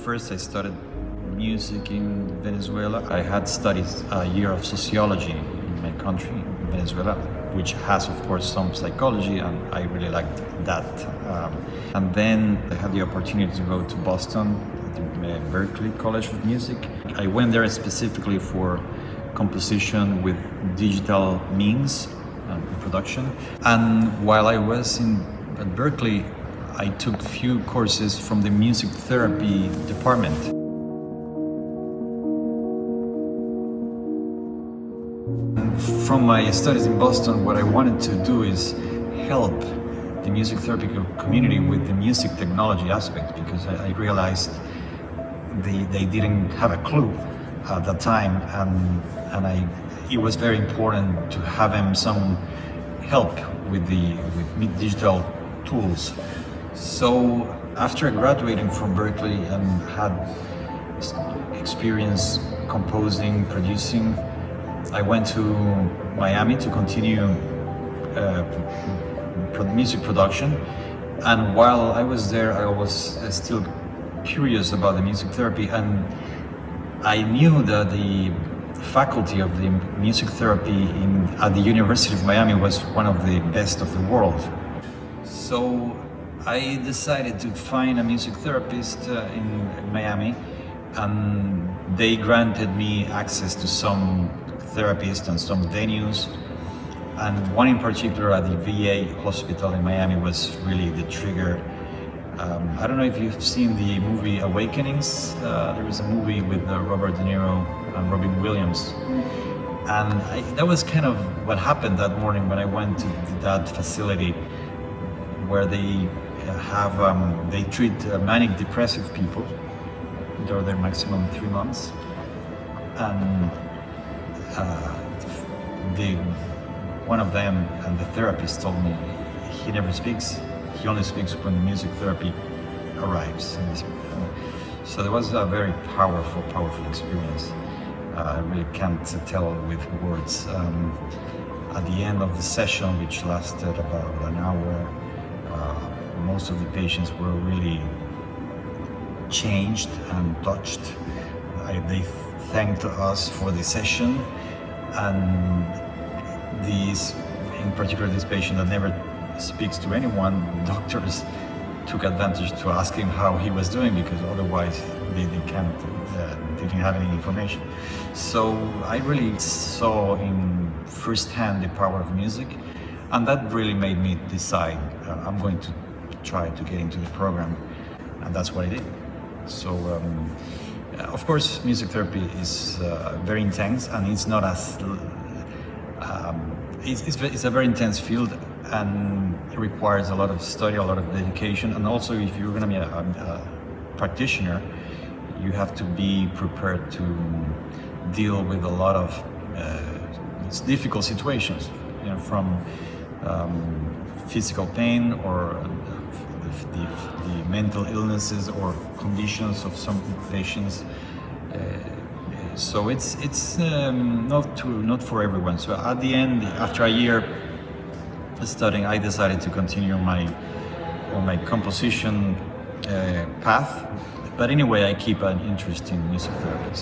First, I studied music in Venezuela. I had studied a year of sociology in my country, Venezuela, which has, of course, some psychology, and I really liked that. And then I had the opportunity to go to Boston, to Berklee College of Music. I went there specifically for composition with digital means and production. And while I was at Berklee, I took few courses from the music therapy department. From my studies in Boston, what I wanted to do is help the music therapy community with the music technology aspect, because I realized they didn't have a clue at that time, and it was very important to have them some help with digital tools. So after graduating from Berklee and had experience composing, producing, I went to Miami to continue music production. And while I was there, I was still curious about the music therapy, and I knew that the faculty of the music therapy at the University of Miami was one of the best of the world. So I decided to find a music therapist in Miami, and they granted me access to some therapists and some venues, and one in particular at the VA hospital in Miami was really the trigger. I don't know if you've seen the movie Awakenings. There was a movie with Robert De Niro and Robin Williams, and that was kind of what happened that morning when I went to that facility where they treat manic depressive people. They're there maximum 3 months, and one of them and the therapist told me he never speaks. He only speaks when the music therapy arrives. So there was a very powerful experience. I really can't tell with words. At the end of the session, which lasted about an hour, most of the patients were really changed and touched. They thanked us for the session, and in particular this patient that never speaks to anyone, doctors took advantage to ask him how he was doing, because otherwise they didn't have any information. So I really saw in firsthand the power of music, and that really made me decide I'm going to try to get into the program, and that's what I did. So of course music therapy is very intense, and it's not as it's a very intense field, and it requires a lot of study, a lot of dedication, and also if you're going to be a practitioner, you have to be prepared to deal with a lot of difficult situations, from physical pain or the mental illnesses or conditions of some patients. So it's not for everyone. So at the end, after a year studying, I decided to continue on my composition path. But anyway, I keep an interest in music therapy.